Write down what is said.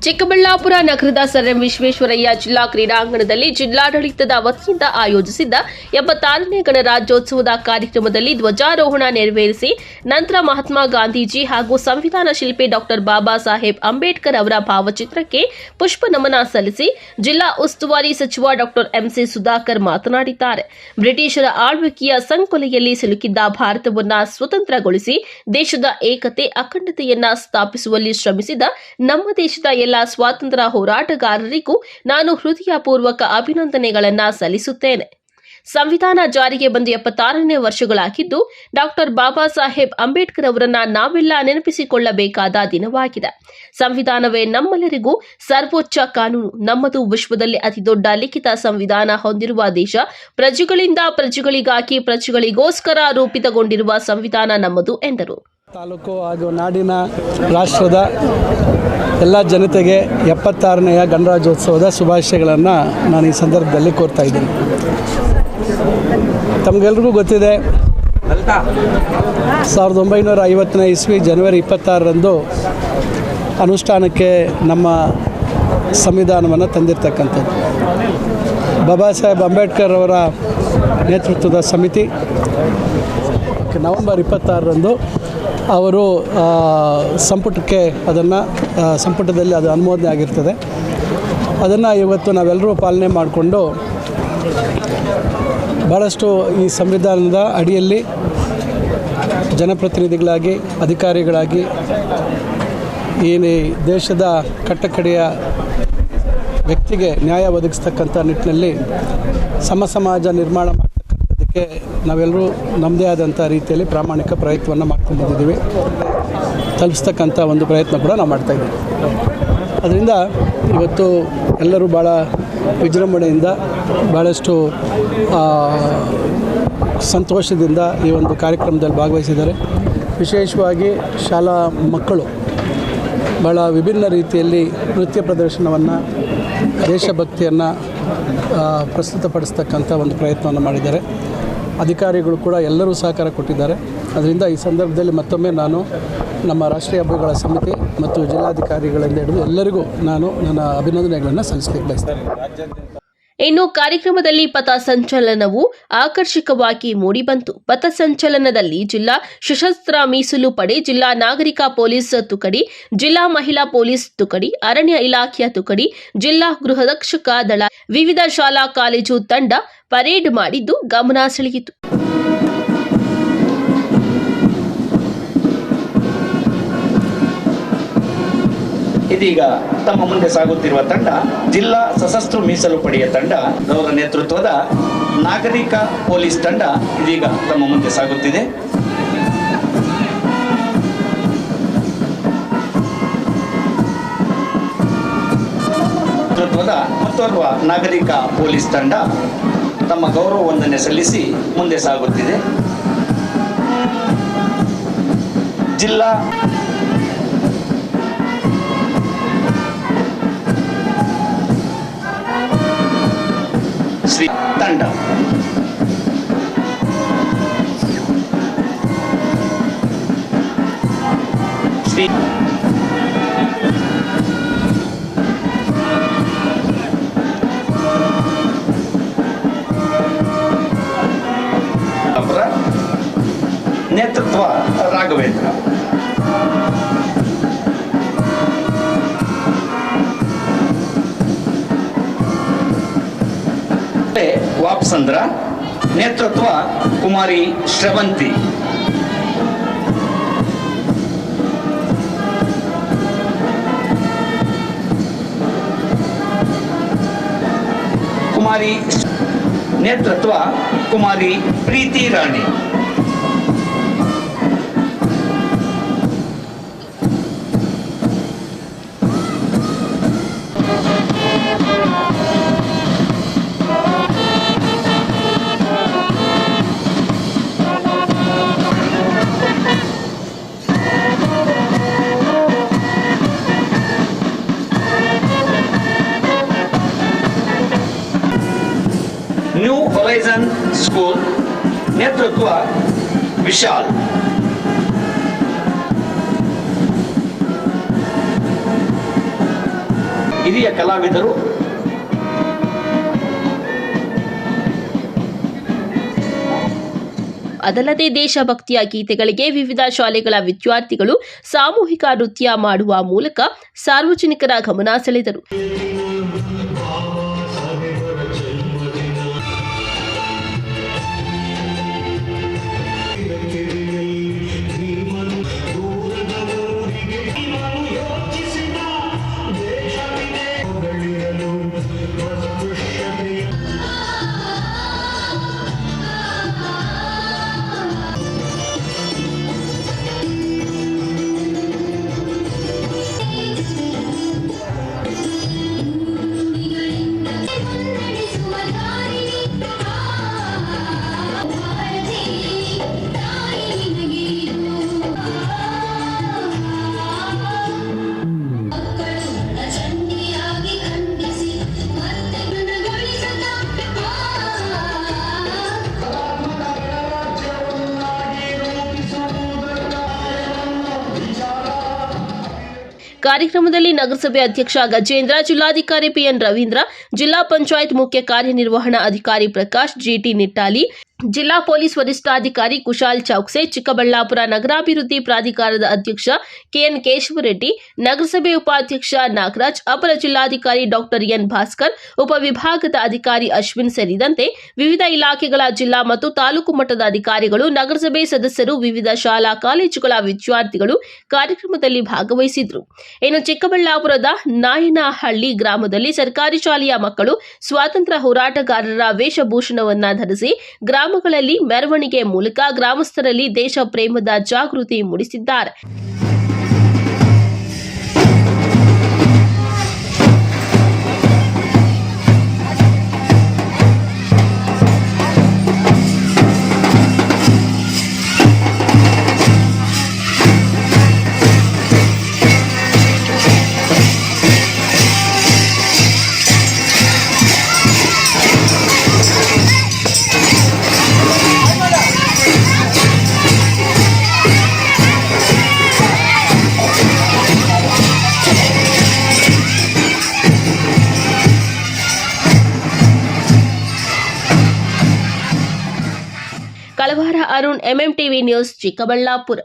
ಚಿಕ್ಕಬಳ್ಳಾಪುರ ನಗರದ sir M Visvesvaraya ಜಿಲ್ಲಾ ಕ್ರೀಡಾಂಗಣದಲ್ಲಿ ಜಿಲ್ಲಾಡಳಿತದ ವತಿಯಿಂದ ಆಯೋಜಿಸಿದ್ದ 76ನೇ ಗಣರಾಜ್ಯೋತ್ಸವದ ಕಾರ್ಯಕ್ರಮದಲ್ಲಿ ಧ್ವಜಾರೋಹಣ ನೆರವೇರಿಸಿ ನಂತರ ಮಹಾತ್ಮ ಗಾಂಧೀಜಿ ಹಾಗೂ ಸಂವಿಧಾನ ಶಿಲ್ಪಿ ಡಾಕ್ಟರ್ ಬಾಬಾ ಸಾಹೇಬ್ ಅಂಬೇಡ್ಕರ್ ಅವರ ಭಾವಚಿತ್ರಕ್ಕೆ ಪುಷ್ಪ ನಮನ ಸಲ್ಲಿಸಿ ಜಿಲ್ಲಾ ಉಸ್ತುವಾರಿ ಸಚಿವ ಡಾಕ್ಟರ್ ಎಂಸಿ ಸುಧಾಕರ್ ಮಾತನಾಡಿದ್ದಾರೆ. ಬ್ರಿಟಿಷರ ಆಳ್ವಿಕೆಯ ಸಂಕೊಲೆಯಲ್ಲಿ ಸಿಲುಕಿದ್ದ ಭಾರತವನ್ನ ಸ್ವತಂತ್ರಗೊಳಿಸಿ ದೇಶದ ಏಕತೆ ಅಖಂಡತೆಯನ್ನ ಸ್ಥಾಪಿಸುವಲ್ಲಿ ಶ್ರಮಿಸಿದ ನಮ್ಮ ದೇಶದ ಎಲ್ಲ ಸ್ವಾತಂತ್ರ್ಯ ಹೋರಾಟಗಾರರಿಗೂ ನಾನು ಹೃದಯಪೂರ್ವಕ ಅಭಿನಂದನೆಗಳನ್ನು ಸಲ್ಲಿಸುತ್ತೇನೆ. ಸಂವಿಧಾನ ಜಾರಿಗೆ ಬಂದು 76ನೇ ವರ್ಷಗಳಾಗಿದ್ದು ಡಾಕ್ಟರ್ ಬಾಬಾ ಸಾಹೇಬ್ ಅಂಬೇಡ್ಕರ್ ಅವರನ್ನ ನಾವೆಲ್ಲ ನೆನಪಿಸಿಕೊಳ್ಳಬೇಕಾದ ದಿನವಾಗಿದೆ. ಸಂವಿಧಾನವೇ ನಮ್ಮೆಲ್ಲರಿಗೂ ಸರ್ವೋಚ್ಚ ಕಾನೂನು. ನಮ್ಮದು ವಿಶ್ವದಲ್ಲಿ ಅತಿದೊಡ್ಡ ಲಿಖಿತ ಸಂವಿಧಾನ ಹೊಂದಿರುವ ದೇಶ. ಪ್ರಜೆಗಳಿಂದ ಪ್ರಜೆಗಳಿಗಾಗಿ ಪ್ರಜೆಗಳಿಗೋಸ್ಕರ ರೂಪಿತಗೊಂಡಿರುವ ಸಂವಿಧಾನ ನಮ್ಮದು ಎಂದರು. ತಾಲೂಕು ಹಾಗೂ ನಾಡಿನ ರಾಷ್ಟ್ರದ ಎಲ್ಲ ಜನತೆಗೆ 76ನೇಯ ಗಣರಾಜ್ಯೋತ್ಸವದ ಶುಭಾಶಯಗಳನ್ನು ನಾನು ಈ ಸಂದರ್ಭದಲ್ಲಿ ಕೋರ್ತಾ ಇದ್ದೀನಿ. ತಮಗೆಲ್ರಿಗೂ ಗೊತ್ತಿದೆ, 1950ನೇ ಇಸ್ವಿ ಜನವರಿ 26ರಂದು ಅನುಷ್ಠಾನಕ್ಕೆ ನಮ್ಮ ಸಂವಿಧಾನವನ್ನು ತಂದಿರತಕ್ಕಂಥದ್ದು. ಬಾಬಾ ಸಾಹೇಬ್ ಅಂಬೇಡ್ಕರ್ ಅವರ ನೇತೃತ್ವದ ಸಮಿತಿ ನವೆಂಬರ್ 26ರಂದು ಅವರು ಸಂಪುಟಕ್ಕೆ ಸಂಪುಟದಲ್ಲಿ ಅದು ಅನುಮೋದನೆ ಆಗಿರ್ತದೆ. ಅದನ್ನು ಇವತ್ತು ನಾವೆಲ್ಲರೂ ಪಾಲನೆ ಮಾಡಿಕೊಂಡು ಭಾಳಷ್ಟು ಈ ಸಂವಿಧಾನದ ಅಡಿಯಲ್ಲಿ ಜನಪ್ರತಿನಿಧಿಗಳಾಗಿ, ಅಧಿಕಾರಿಗಳಾಗಿ ಈ ದೇಶದ ಕಟ್ಟಕಡೆಯ ವ್ಯಕ್ತಿಗೆ ನ್ಯಾಯ ಒದಗಿಸ್ತಕ್ಕಂಥ ನಿಟ್ಟಿನಲ್ಲಿ ಸಮಾಜ ನಿರ್ಮಾಣ ಮಾಡ್ತಕ್ಕಂಥದ್ದಕ್ಕೆ ನಾವೆಲ್ಲರೂ ನಮ್ಮದೇ ಆದಂಥ ರೀತಿಯಲ್ಲಿ ಪ್ರಾಮಾಣಿಕ ಪ್ರಯತ್ನವನ್ನು ಮಾಡ್ಕೊಂಡು ಬಂದಿದ್ದೀವಿ. ತಲುಪಿಸ್ತಕ್ಕಂಥ ಒಂದು ಪ್ರಯತ್ನ ಕೂಡ ನಾವು ಮಾಡ್ತಾಯಿದ್ದೀವಿ. ಅದರಿಂದ ಇವತ್ತು ಎಲ್ಲರೂ ಭಾಳ ವಿಜೃಂಭಣೆಯಿಂದ, ಭಾಳಷ್ಟು ಸಂತೋಷದಿಂದ ಈ ಒಂದು ಕಾರ್ಯಕ್ರಮದಲ್ಲಿ ಭಾಗವಹಿಸಿದ್ದಾರೆ. ವಿಶೇಷವಾಗಿ ಶಾಲಾ ಮಕ್ಕಳು ಭಾಳ ವಿಭಿನ್ನ ರೀತಿಯಲ್ಲಿ ನೃತ್ಯ ಪ್ರದರ್ಶನವನ್ನು, ದೇಶಭಕ್ತಿಯನ್ನು ಪ್ರಸ್ತುತಪಡಿಸ್ತಕ್ಕಂಥ ಒಂದು ಪ್ರಯತ್ನವನ್ನು ಮಾಡಿದ್ದಾರೆ. ಅಧಿಕಾರಿಗಳು ಕೂಡ ಎಲ್ಲರೂ ಸಹಕಾರ ಕೊಟ್ಟಿದ್ದಾರೆ. ಅದರಿಂದ ಈ ಸಂದರ್ಭದಲ್ಲಿ ಮತ್ತೊಮ್ಮೆ ನಾನು ನಮ್ಮ ರಾಷ್ಟ್ರೀಯ ಹಬ್ಬಗಳ ಸಮಿತಿ ಮತ್ತು ಜಿಲ್ಲಾಧಿಕಾರಿಗಳಿಂದ ಹಿಡಿದು ಎಲ್ಲರಿಗೂ ನಾನು ನನ್ನ ಅಭಿನಂದನೆಗಳನ್ನು ಸಲ್ಲಿಸಲಿಕ್ಕೆ ಬಯಸ್ತೇನೆ. ಇನ್ನು ಕಾರ್ಯಕ್ರಮದಲ್ಲಿ ಪಥಸಂಚಲನವು ಆಕರ್ಷಕವಾಗಿ ಮೂಡಿಬಂತು. ಪಥಸಂಚಲನದಲ್ಲಿ ಜಿಲ್ಲಾ ಸಶಸ್ತ್ರ ಮೀಸಲು ಪಡೆ, ಜಿಲ್ಲಾ ನಾಗರಿಕ ಪೊಲೀಸ್ ತುಕಡಿ, ಜಿಲ್ಲಾ ಮಹಿಳಾ ಪೊಲೀಸ್ ತುಕಡಿ, ಅರಣ್ಯ ಇಲಾಖೆಯ ತುಕಡಿ, ಜಿಲ್ಲಾ ಗೃಹರಕ್ಷಕ ದಳ, ವಿವಿಧ ಶಾಲಾ ಕಾಲೇಜು ತಂಡ ಪರೇಡ್ ಮಾಡಿದ್ದು ಗಮನ ಸೆಳೆಯಿತು. ಇದೀಗ ತಮ್ಮ ಮುಂದೆ ಸಾಗುತ್ತಿರುವ ತಂಡ ಜಿಲ್ಲಾ ಸಶಸ್ತ್ರ ಮೀಸಲು ಪಡೆಯ ತಂಡ, ಅವರ ನೇತೃತ್ವದ ನಾಗರಿಕ ಪೊಲೀಸ್ ತಂಡ ಇದೀಗ ತಮ್ಮ ಮುಂದೆ ಸಾಗುತ್ತಿದೆ. ನೇತೃತ್ವದ ಮತ್ತೋರ್ವ ನಾಗರಿಕ ಪೊಲೀಸ್ ತಂಡ ತಮ್ಮ ಗೌರವ ವಂದನೆ ಸಲ್ಲಿಸಿ ಮುಂದೆ ಸಾಗುತ್ತಿದೆ. ಜಿಲ್ಲಾ ಶ್ರೀ ತಂಡ ಶ್ರೀ ಅವರ ನೇತೃತ್ವ ರಾಘವೇಂದ್ರ, ವಾಪ್ಸಂದ್ರ, ನೇತೃತ್ವ ಕುಮಾರಿ ಶ್ರವಂತಿ, ಕುಮಾರಿ ನೇತೃತ್ವ ಕುಮಾರಿ ಪ್ರೀತಿ ರಾಣಿ, ನ್ಯೂ ಹೊರೈಸನ್ ಸ್ಕೂಲ್ ನೇತೃತ್ವ ವಿಶಾಲ್. ಹಿರಿಯ ಕಲಾವಿದರು ಅದಲ್ಲದೆ ದೇಶಭಕ್ತಿಯ ಗೀತೆಗಳಿಗೆ ವಿವಿಧ ಶಾಲೆಗಳ ವಿದ್ಯಾರ್ಥಿಗಳು ಸಾಮೂಹಿಕ ನೃತ್ಯ ಮಾಡುವ ಮೂಲಕ ಸಾರ್ವಜನಿಕರ ಗಮನ ಸೆಳೆದರು. ಕಾರ್ಯಕ್ರಮದಲ್ಲಿ ನಗರಸಭೆ ಅಧ್ಯಕ್ಷ ಗಜೇಂದ್ರ, ಜಿಲ್ಲಾಧಿಕಾರಿ ಪಿಎನ್ ರವೀಂದ್ರ, ಜಿಲ್ಲಾ ಪಂಚಾಯತ್ ಮುಖ್ಯ ಕಾರ್ಯನಿರ್ವಹಣಾ ಅಧಿಕಾರಿ ಪ್ರಕಾಶ್, ಜಿಟಿ ನಿಟ್ಟಾಲಿ, ಜಿಲ್ಲಾ ಪೊಲೀಸ್ ವರಿಷ್ಠಾಧಿಕಾರಿ ಕುಶಾಲ್ ಚೌಕ್ಸೆ, ಚಿಕ್ಕಬಳ್ಳಾಪುರ ನಗರಾಭಿವೃದ್ಧಿ ಪ್ರಾಧಿಕಾರದ ಅಧ್ಯಕ್ಷ ಕೆಎನ್ ಕೇಶವರೆಡ್ಡಿ, ನಗರಸಭೆ ಉಪಾಧ್ಯಕ್ಷ ನಾಗರಾಜ್, ಅಪರ ಜಿಲ್ಲಾಧಿಕಾರಿ ಡಾಕ್ಟರ್ ಎನ್ ಭಾಸ್ಕರ್, ಉಪವಿಭಾಗದ ಅಧಿಕಾರಿ ಅಶ್ವಿನ್ ಸೇರಿದಂತೆ ವಿವಿಧ ಇಲಾಖೆಗಳ ಜಿಲ್ಲಾ ಮತ್ತು ತಾಲೂಕು ಮಟ್ಟದ ಅಧಿಕಾರಿಗಳು, ನಗರಸಭೆ ಸದಸ್ಯರು, ವಿವಿಧ ಶಾಲಾ ಕಾಲೇಜುಗಳ ವಿದ್ಯಾರ್ಥಿಗಳು ಕಾರ್ಯಕ್ರಮದಲ್ಲಿ ಭಾಗವಹಿಸಿದ್ರು. ಇನ್ನು ಚಿಕ್ಕಬಳ್ಳಾಪುರದ ನಾಯನಹಳ್ಳಿ ಗ್ರಾಮದಲ್ಲಿ ಸರ್ಕಾರಿ ಶಾಲೆಯ ಮಕ್ಕಳು ಸ್ವಾತಂತ್ರ್ಯ ಹೋರಾಟಗಾರರ ವೇಷಭೂಷಣವನ್ನ ಧರಿಸಿ ಗ್ರಾಮಗಳಲ್ಲಿ ಮೆರವಣಿಗೆ ಮೂಲಕ ಗ್ರಾಮಸ್ಥರಲ್ಲಿ ದೇಶ ಪ್ರೇಮದ ಜಾಗೃತಿ ಮೂಡಿಸಿದ್ದಾರೆ. ಕಳವಾರ Arun, MM TV news, Chikkaballapur.